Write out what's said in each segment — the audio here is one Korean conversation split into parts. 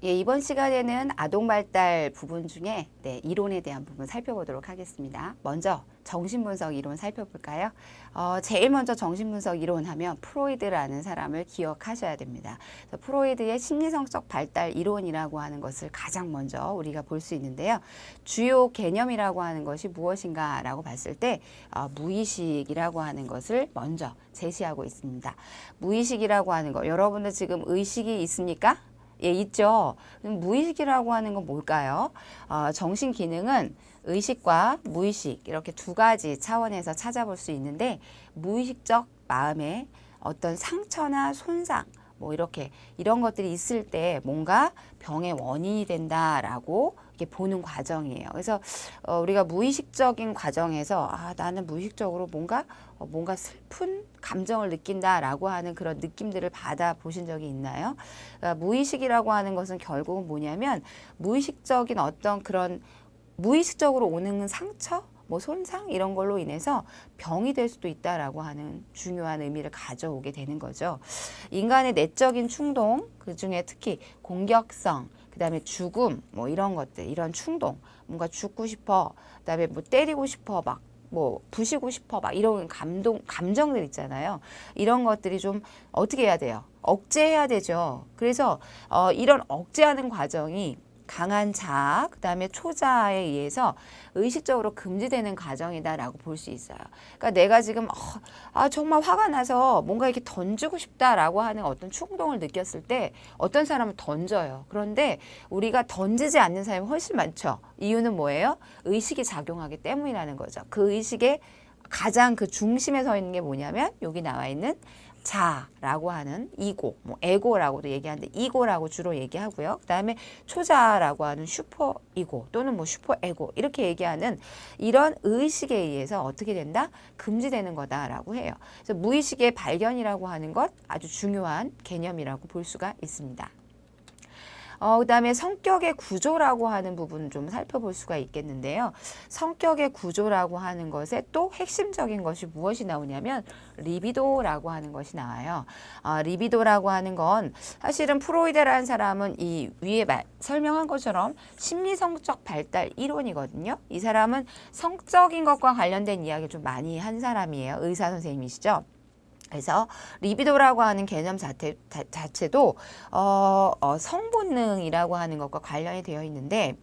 예, 이번 시간에는 아동 발달 부분 중에 이론에 대한 부분 살펴보도록 하겠습니다. 먼저 정신분석 이론 살펴볼까요? 제일 먼저 정신분석 이론 하면 프로이드라는 사람을 기억하셔야 됩니다. 그래서 프로이드의 심리성적 발달 이론이라고 하는 것을 가장 먼저 우리가 볼 수 있는데요. 주요 개념이라고 하는 것이 무엇인가 라고 봤을 때 무의식이라고 하는 것을 먼저 제시하고 있습니다. 무의식이라고 하는 거, 여러분들 지금 의식이 있습니까? 예, 있죠. 무의식이라고 하는 건 뭘까요? 정신 기능은 의식과 무의식 이렇게 두 가지 차원에서 찾아볼 수 있는데, 무의식적 마음에 어떤 상처나 손상 뭐 이런 것들이 있을 때 뭔가 병의 원인이 된다라고 이렇게 보는 과정이에요. 그래서 우리가 무의식적인 과정에서 나는 무의식적으로 뭔가 슬픈 감정을 느낀다라고 하는 그런 느낌들을 받아 보신 적이 있나요? 그러니까 무의식이라고 하는 것은 결국은 뭐냐면 무의식적인 어떤 그런 무의식적으로 오는 상처, 뭐 손상 이런 걸로 인해서 병이 될 수도 있다라고 하는 중요한 의미를 가져오게 되는 거죠. 인간의 내적인 충동, 그중에 특히 공격성, 그다음에 죽음, 뭐 이런 것들, 이런 충동, 뭔가 죽고 싶어, 그다음에 뭐 때리고 싶어, 뭐 부시고 싶어, 이런 감정들 있잖아요. 이런 것들이 좀 어떻게 해야 돼요? 억제해야 되죠. 그래서 이런 억제하는 과정이 강한 자아, 그 다음에 초자아에 의해서 의식적으로 금지되는 과정이다라고 볼 수 있어요. 그러니까 내가 지금 정말 화가 나서 뭔가 이렇게 던지고 싶다라고 하는 어떤 충동을 느꼈을 때 어떤 사람은 던져요. 그런데 우리가 던지지 않는 사람이 훨씬 많죠. 이유는 뭐예요? 의식이 작용하기 때문이라는 거죠. 그 의식의 가장 그 중심에 서 있는 게 뭐냐면 여기 나와 있는 자라고 하는 이고, 뭐 에고라고도 얘기하는데 이고라고 주로 얘기하고요. 그 다음에 초자라고 하는 슈퍼 이고 또는 뭐 슈퍼 에고 이렇게 얘기하는 이런 의식에 의해서 어떻게 된다? 금지되는 거다라고 해요. 그래서 무의식의 발견이라고 하는 것 아주 중요한 개념이라고 볼 수가 있습니다. 그 다음에 성격의 구조라고 하는 부분을 좀 살펴볼 수가 있겠는데요. 성격의 구조라고 하는 것에 또 핵심적인 것이 무엇이 나오냐면 리비도라고 하는 것이 나와요. 리비도라고 하는 건 사실은 프로이드라는 사람은 이 위에 설명한 것처럼 심리성적 발달 이론이거든요. 이 사람은 성적인 것과 관련된 이야기를 좀 많이 한 사람이에요. 의사 선생님이시죠. 그래서 리비도라고 하는 개념 자체도 성본능이라고 하는 것과 관련이 되어 있는데,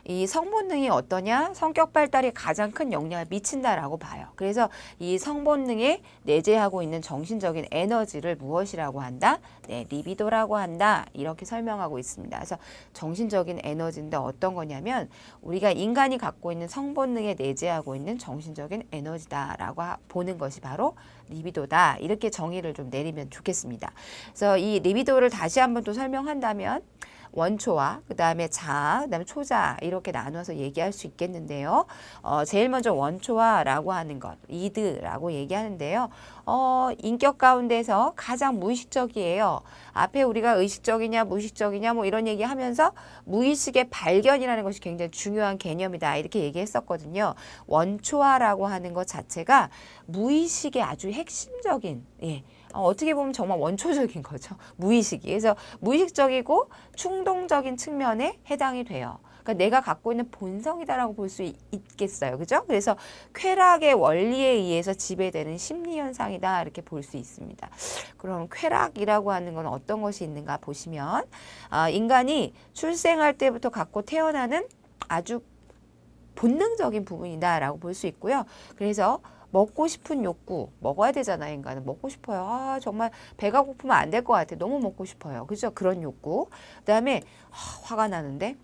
이 성본능이 어떠냐? 성격 발달에 가장 큰 영향을 미친다라고 봐요. 그래서 이 성본능에 내재하고 있는 정신적인 에너지를 무엇이라고 한다? 네, 리비도라고 한다. 이렇게 설명하고 있습니다. 그래서 정신적인 에너지인데 어떤 거냐면 우리가 인간이 갖고 있는 성본능에 내재하고 있는 정신적인 에너지다라고 보는 것이 바로 리비도다. 이렇게 정의를 좀 내리면 좋겠습니다. 그래서 이 리비도를 다시 한번 또 설명한다면 원초와 그 다음에 자아, 그 다음에 초자아 이렇게 나눠서 얘기할 수 있겠는데요. 제일 먼저 원초와라고 하는 것, 이드라고 얘기하는데요. 인격 가운데서 가장 무의식적이에요. 앞에 우리가 의식적이냐 무의식적이냐 뭐 이런 얘기하면서 무의식의 발견이라는 것이 굉장히 중요한 개념이다 이렇게 얘기했었거든요. 원초와라고 하는 것 자체가 무의식의 아주 핵심적인 어떻게 보면 정말 원초적인 거죠. 무의식이. 그래서 무의식적이고 충동적인 측면에 해당이 돼요. 그러니까 내가 갖고 있는 본성이다라고 볼 수 있겠어요. 그죠? 그래서 쾌락의 원리에 의해서 지배되는 심리현상이다. 이렇게 볼 수 있습니다. 그럼 쾌락이라고 하는 건 어떤 것이 있는가 보시면 인간이 출생할 때부터 갖고 태어나는 아주 본능적인 부분이다라고 볼 수 있고요. 그래서 먹고 싶은 욕구, 먹어야 되잖아요. 인간은 먹고 싶어요. 정말 배가 고프면 안 될 것 같아. 너무 먹고 싶어요. 그죠? 그런 욕구. 그다음에 화가 나는데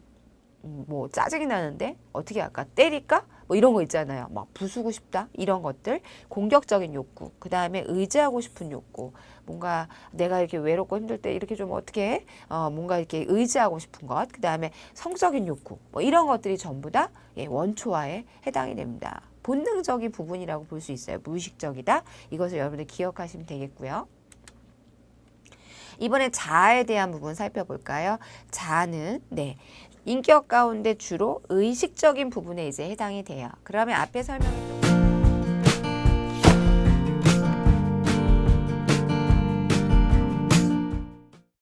뭐 짜증이 나는데 어떻게 할까? 때릴까? 뭐 이런 거 있잖아요. 막 부수고 싶다. 이런 것들. 공격적인 욕구. 그다음에 의지하고 싶은 욕구. 뭔가 내가 이렇게 외롭고 힘들 때 이렇게 좀 어떻게 뭔가 이렇게 의지하고 싶은 것. 그다음에 성적인 욕구. 뭐 이런 것들이 전부 다 원초화에 해당이 됩니다. 본능적인 부분이라고 볼 수 있어요. 무의식적이다. 이것을 여러분들 기억하시면 되겠고요. 이번에 자아에 대한 부분 살펴볼까요? 자아는 인격 가운데 주로 의식적인 부분에 이제 해당이 돼요. 그러면 앞에 설명했던